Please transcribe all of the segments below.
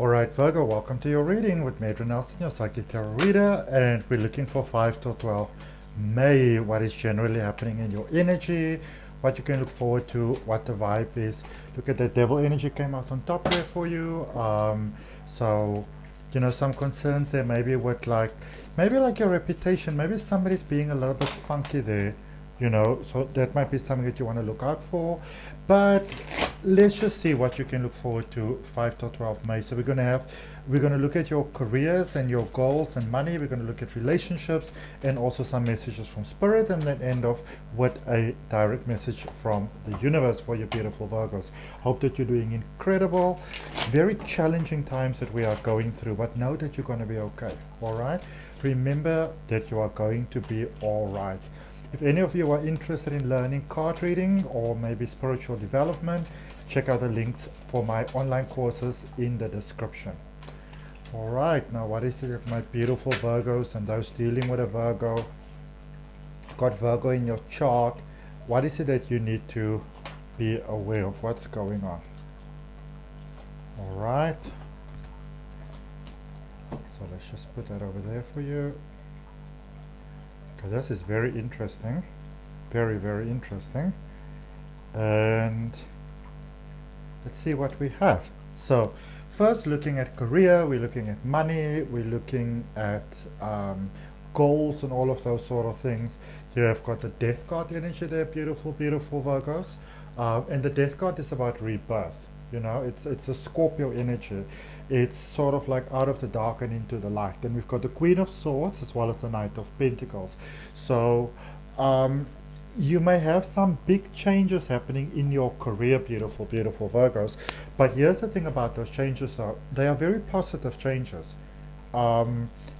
Alright, Virgo, welcome to your reading with Madra Nelson, your Psychic Tarot reader, and we're looking for 5 to 12 May, what is generally happening in your energy, what you can look forward to, what the vibe is. Look at the devil energy came out on top there for you. So, some concerns there maybe with maybe like your reputation, maybe somebody's being a little bit funky there, so that might be something that you want to look out for. But let's just see what you can look forward to 5 to 12 May. So we're going to look at your careers and your goals and money. We're going to look at relationships and also some messages from spirit, and then end off with a direct message from the universe for your beautiful Virgos. Hope that you're doing incredible. Very challenging times that we are going through, but know that you're going to be okay. All right. Remember that you are going to be all right. If any of you are interested in learning card reading or maybe spiritual development, check out the links for my online courses in the description. Alright, now what is it, my beautiful Virgos and those dealing with a Virgo? Got Virgo in your chart. What is it that you need to be aware of? What's going on? Alright. So let's just put that over there for you. Okay, this is very interesting. Very, very interesting. And let's see what we have. So first, looking at career, we're looking at money, we're looking at goals and all of those sort of things. You have got the death card energy there, beautiful, beautiful Virgos. And the death card is about rebirth. It's a Scorpio energy. It's sort of like out of the dark and into the light. And we've got the Queen of Swords as well as the Knight of Pentacles. So you may have some big changes happening in your career, beautiful, beautiful Virgos. But here's the thing about those changes, though. They are very positive changes.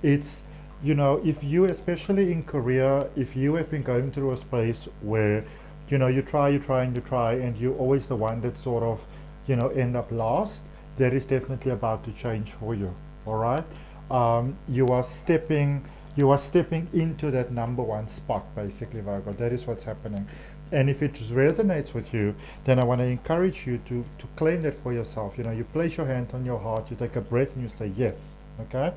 It's, if you, especially in career, if you have been going through a space where, you try, and you're always the one that sort of, end up last, that is definitely about to change for you. All right. You are stepping into that number one spot, basically, Virgo. That is what's happening. And if it resonates with you, then I want to encourage you to claim that for yourself. You place your hand on your heart, you take a breath, and you say yes. Okay.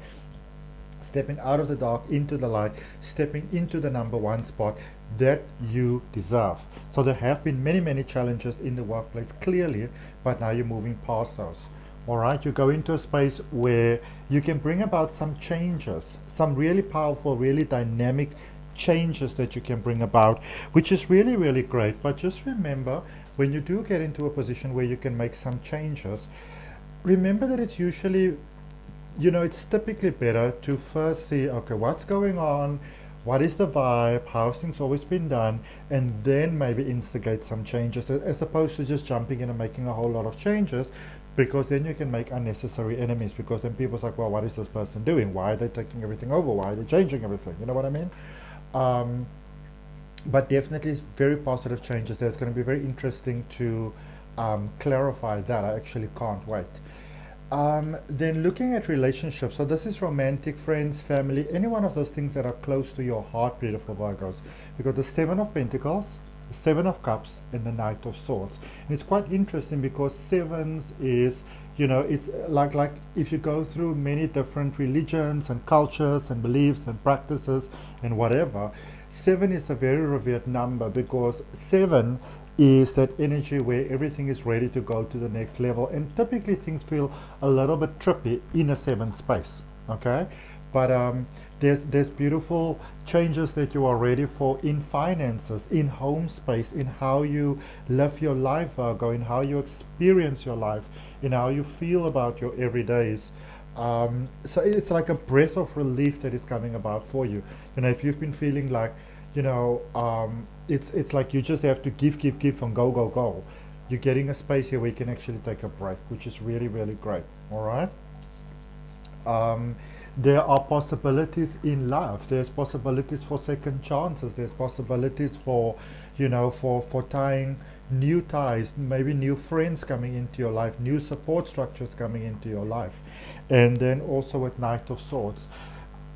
Stepping out of the dark into the light, stepping into the number one spot that you deserve. So there have been many, many challenges in the workplace, clearly, but now you're moving past those. All right, you go into a space where you can bring about some changes, some really powerful, really dynamic changes that you can bring about, which is really, really great. But just remember, when you do get into a position where you can make some changes, remember that it's usually, it's typically better to first see, okay, what's going on, what is the vibe, how's things always been done, and then maybe instigate some changes, as opposed to just jumping in and making a whole lot of changes, because then you can make unnecessary enemies, because then people's like, well, what is this person doing? Why are they taking everything over? Why are they changing everything? You know what I mean? But definitely very positive changes there. It's going to be very interesting to clarify that. I actually can't wait. Then looking at relationships, so this is romantic, friends, family, any one of those things that are close to your heart, beautiful Virgos. We've got the Seven of Pentacles, the Seven of Cups, and the Knight of Swords. And it's quite interesting because sevens is, it's like if you go through many different religions and cultures and beliefs and practices and whatever, 7 is a very revered number, because 7 is that energy where everything is ready to go to the next level, and typically things feel a little bit trippy in a 7 space. Okay, but there's beautiful changes that you are ready for in finances, in home space, in how you live your life, Virgo, in how you experience your life, in how you feel about your everydays. So it's like a breath of relief that is coming about for you. If you've been feeling like, it's like you just have to give and go. You're getting a space here where you can actually take a break, which is really, really great. All right. There are possibilities in love. There's possibilities for second chances. There's possibilities for, for tying new ties, maybe new friends coming into your life, new support structures coming into your life. And then also with Knight of Swords,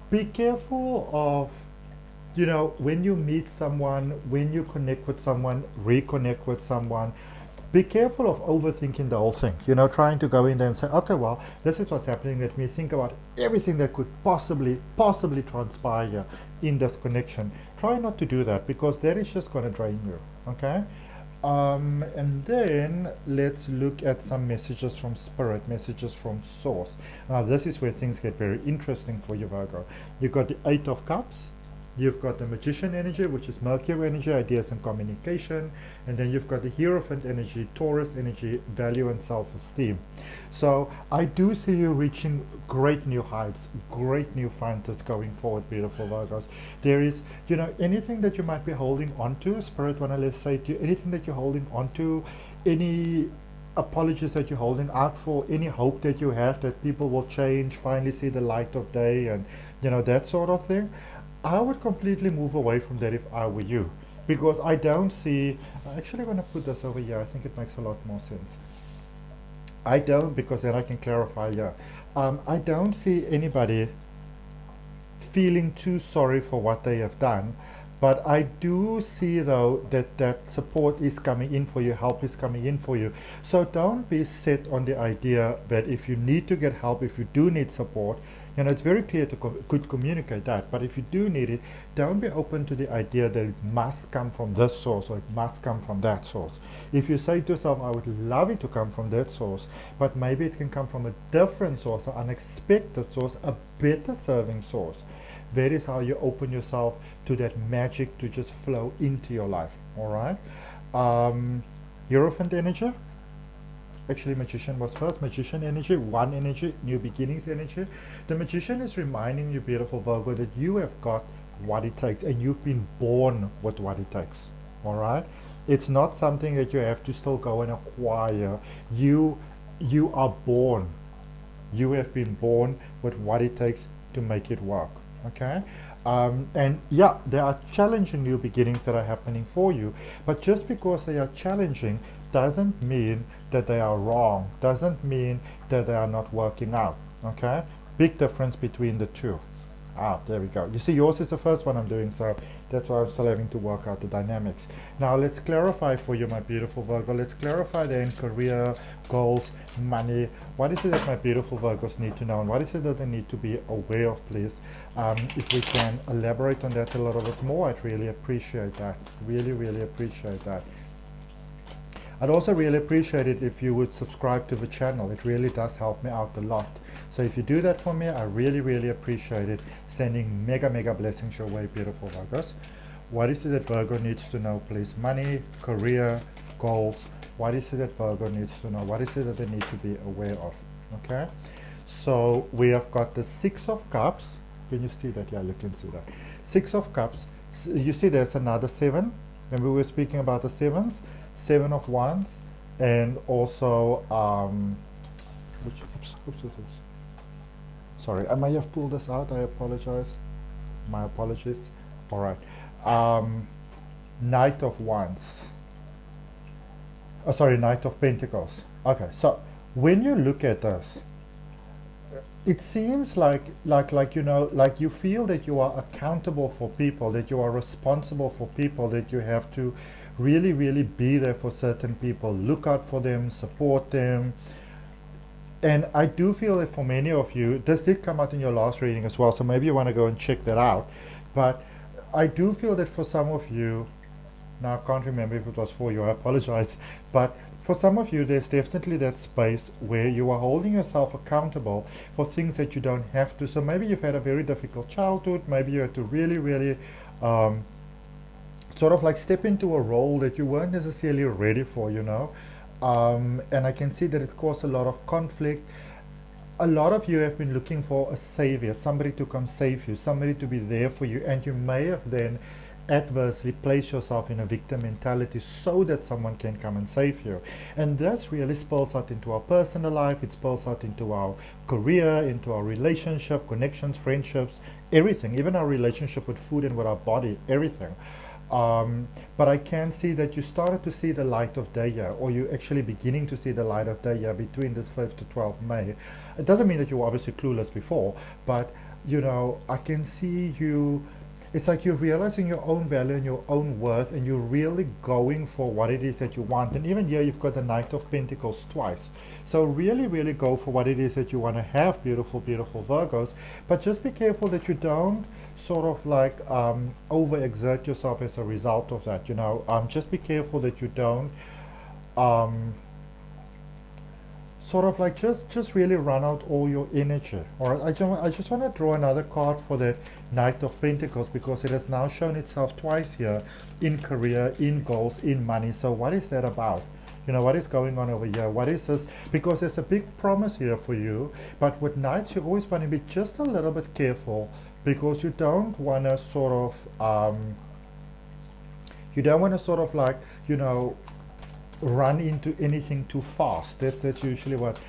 be careful of, when you meet someone, when you connect with someone, reconnect with someone, be careful of overthinking the whole thing. You know, trying to go in there and say, okay, well, this is what's happening. Let me think about everything that could possibly transpire in this connection. Try not to do that, because that is just going to drain you. Okay. And then let's look at some messages from spirit, messages from source. Now this is where things get very interesting for you, Virgo. You've got the Eight of Cups. You've got the Magician energy, which is Mercury energy, ideas and communication. And then you've got the Hierophant energy, Taurus energy, value and self-esteem. So I do see you reaching great new heights, great new frontiers going forward, beautiful Virgos. There is, you know, anything that you might be holding on to, Spirit want to say to you, anything that you're holding on to, any apologies that you're holding out for, any hope that you have that people will change, finally see the light of day, and, you know, that sort of thing. I would completely move away from that if I were you, because I don't see, I'm actually going to put this over here, I think it makes a lot more sense. I don't, because then I can clarify here. I don't see anybody feeling too sorry for what they have done, but I do see though that support is coming in for you, help is coming in for you. So don't be set on the idea that if you need to get help, if you do need support, you know, it's very clear to could communicate that, but if you do need it, don't be open to the idea that it must come from this source or it must come from that source. If you say to yourself, I would love it to come from that source, but maybe it can come from a different source, an unexpected source, a better serving source. That is how you open yourself to that magic to just flow into your life, all right? Hierophant energy. Actually, Magician was first. Magician energy, one energy, new beginnings energy. The Magician is reminding you, beautiful Virgo, that you have got what it takes and you've been born with what it takes. All right? It's not something that you have to still go and acquire. You are born. You have been born with what it takes to make it work. Okay? And yeah, there are challenging new beginnings that are happening for you, but just because they are challenging doesn't mean that they are wrong, doesn't mean that they are not working out. Okay? Big difference between the two. There we go. You see, yours is the first one I'm doing, so that's why I'm still having to work out the dynamics. Now let's clarify for you, my beautiful Virgo. Let's clarify then career, goals, money. What is it that my beautiful Virgos need to know, and what is it that they need to be aware of, please? If we can elaborate on that a little bit more, I'd really appreciate that. Really, really appreciate that. I'd also really appreciate it if you would subscribe to the channel. It really does help me out a lot. So if you do that for me, I really, really appreciate it. Sending mega, mega blessings your way, beautiful Virgos. What is it that Virgo needs to know, please? Money, career, goals. What is it that Virgo needs to know? What is it that they need to be aware of? Okay? So we have got the Six of Cups. Can you see that? Yeah, you can see that. Six of Cups. You see there's another seven. Remember we were speaking about the sevens? Seven of Wands, and also oops. Sorry, I may have pulled this out. I apologize. My apologies. All right. Knight of Wands. Sorry, Knight of Pentacles. Okay, so when you look at this, it seems like you know, like you feel that you are accountable for people, that you are responsible for people, that you have to really, really be there for certain people, look out for them, support them. And I do feel that for many of you, this did come out in your last reading as well, so maybe you want to go and check that out. But I do feel that for some of you, now I can't remember if it was for you, I apologize, but for some of you, there's definitely that space where you are holding yourself accountable for things that you don't have to. So maybe you've had a very difficult childhood, maybe you had to really, really sort of like step into a role that you weren't necessarily ready for, you know. And I can see that it caused a lot of conflict. A lot of you have been looking for a savior, somebody to come save you, somebody to be there for you, and you may have then adversely place yourself in a victim mentality so that someone can come and save you. And this really spills out into our personal life, it spills out into our career, into our relationship, connections, friendships, everything, even our relationship with food and with our body, everything. But I can see that you started to see the light of day here, or you're actually beginning to see the light of day here between this 5th to 12th May. It doesn't mean that you were obviously clueless before, but you know, I can see you. It's like you're realizing your own value and your own worth, and you're really going for what it is that you want. And even here you've got the Knight of Pentacles twice. So really, really go for what it is that you want to have, beautiful, beautiful Virgos. But just be careful that you don't sort of like overexert yourself as a result of that. You know, just be careful that you don't sort of like just really run out all your energy. All right, I just want to draw another card for the Knight of Pentacles, because it has now shown itself twice here, in career, in goals, in money. So what is that about? You know, what is going on over here? What is this? Because there's a big promise here for you, but with Knights you always want to be just a little bit careful, because you don't want to sort of like, you know, run into anything too fast. That's usually what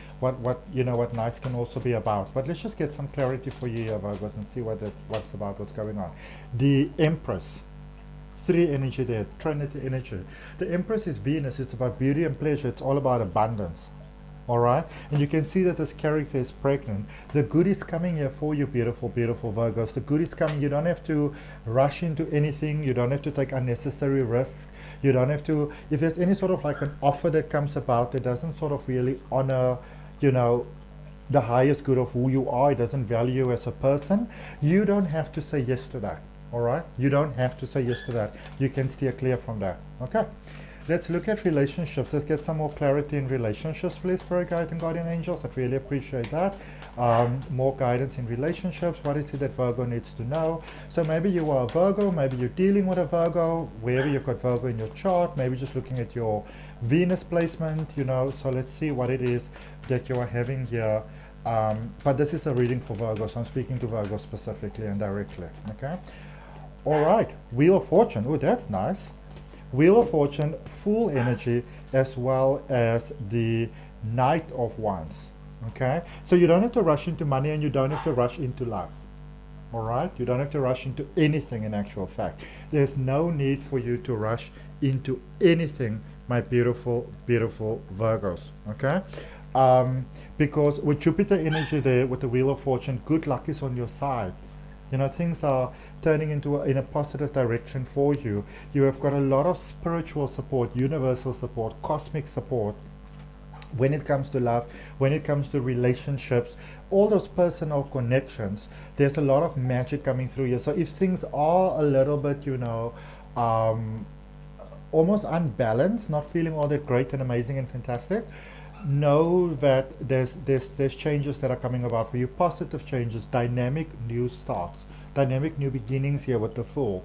you know, what Knights can also be about. But let's just get some clarity for you here, Virgos, and see what's about, what's going on. The Empress, 3 energy there, Trinity energy. The Empress is Venus. It's about beauty and pleasure. It's all about abundance. All right, and you can see that this character is pregnant. The good is coming here for you, beautiful, beautiful Virgos. The good is coming. You don't have to rush into anything. You don't have to take unnecessary risks. You don't have to, if there's any sort of like an offer that comes about that doesn't sort of really honor, you know, the highest good of who you are, it doesn't value you as a person, you don't have to say yes to that. All right, you don't have to say yes to that. You can steer clear from that. Okay. Let's look at relationships. Let's get some more clarity in relationships, please, for guide and guardian angels. I'd really appreciate that. More guidance in relationships. What is it that Virgo needs to know? So maybe you are a Virgo, maybe you're dealing with a Virgo, wherever you've got Virgo in your chart, maybe just looking at your Venus placement, you know. So let's see what it is that you are having here. But this is a reading for Virgo, so I'm speaking to Virgo specifically and directly, okay? All right, Wheel of Fortune. Oh, that's nice. Wheel of Fortune, full energy, as well as the Knight of Wands. Okay, so you don't have to rush into money, and you don't have to rush into love. All right, you don't have to rush into anything. In actual fact, there's no need for you to rush into anything, my beautiful, beautiful Virgos. Okay, because with Jupiter energy there, with the Wheel of Fortune, good luck is on your side. You know, things are turning in a positive direction for you. You have got a lot of spiritual support, universal support, cosmic support when it comes to love, when it comes to relationships, all those personal connections. There's a lot of magic coming through here. So if things are a little bit, you know, almost unbalanced, not feeling all that great and amazing and fantastic, know that there's changes that are coming about for you, positive changes, dynamic new starts, dynamic new beginnings here with the Fool.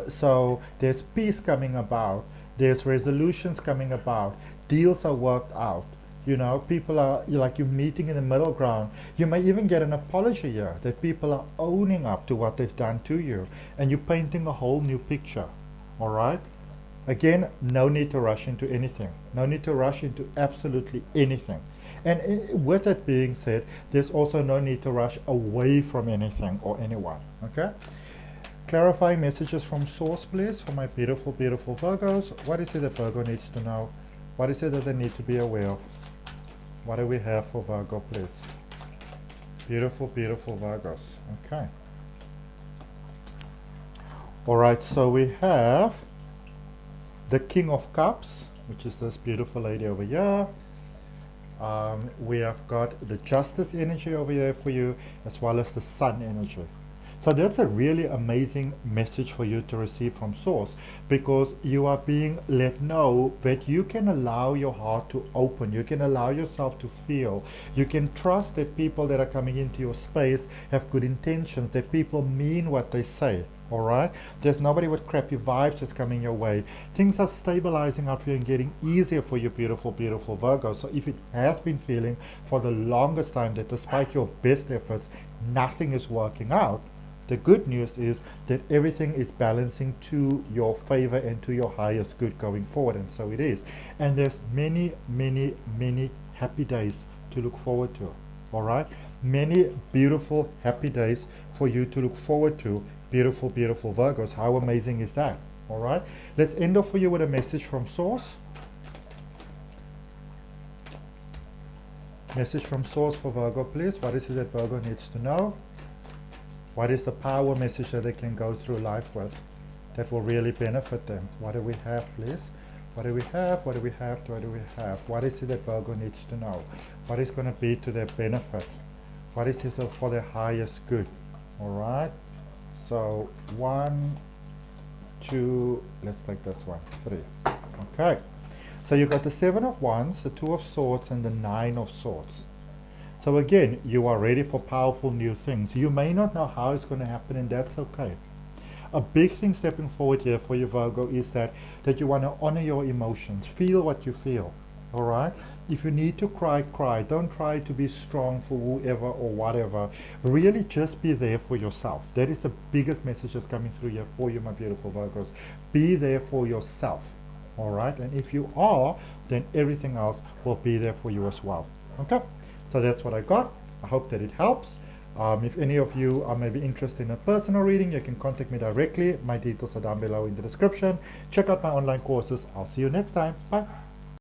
So there's peace coming about, there's resolutions coming about, deals are worked out, you know, people are, you're meeting in the middle ground. You may even get an apology here, that people are owning up to what they've done to you, and you're painting a whole new picture. All right. Again, no need to rush into anything. No need to rush into absolutely anything. And with that being said, there's also no need to rush away from anything or anyone. Okay? Clarifying messages from Source, please, for my beautiful, beautiful Virgos. What is it that Virgo needs to know? What is it that they need to be aware of? What do we have for Virgo, please? Beautiful, beautiful Virgos. Okay. All right, so we have the King of Cups, which is this beautiful lady over here. We have got the Justice energy over here for you, as well as the Sun energy. So that's a really amazing message for you to receive from Source, because you are being let know that you can allow your heart to open, you can allow yourself to feel, you can trust that people that are coming into your space have good intentions, that people mean what they say. All right, there's nobody with crappy vibes that's coming your way. Things are stabilizing out for you and getting easier for you, beautiful, beautiful Virgo. So if it has been feeling for the longest time that despite your best efforts, nothing is working out, the good news is that everything is balancing to your favor and to your highest good going forward, and so it is. And there's many, many, many happy days to look forward to. All right, many beautiful, happy days for you to look forward to. Beautiful, beautiful Virgos. How amazing is that? All right. Let's end off for you with a message from Source. Message from Source for Virgo, please. What is it that Virgo needs to know? What is the power message that they can go through life with that will really benefit them? What do we have, please? What do we have? What do we have? What do we have? What is it that Virgo needs to know? What is going to be to their benefit? What is it for their highest good? All right. So 1, 2, let's take this one, 3. Okay. So you got the 7 of Wands, the 2 of Swords, and the 9 of Swords. So again, you are ready for powerful new things. You may not know how it's going to happen, and that's okay. A big thing stepping forward here for you, Virgo, is that you want to honor your emotions. Feel what you feel. All right? If you need to cry, cry. Don't try to be strong for whoever or whatever. Really just be there for yourself. That is the biggest message that's coming through here for you, my beautiful Virgos. Be there for yourself. All right? And if you are, then everything else will be there for you as well. Okay? So that's what I got. I hope that it helps. If any of you are maybe interested in a personal reading, you can contact me directly. My details are down below in the description. Check out my online courses. I'll see you next time. Bye.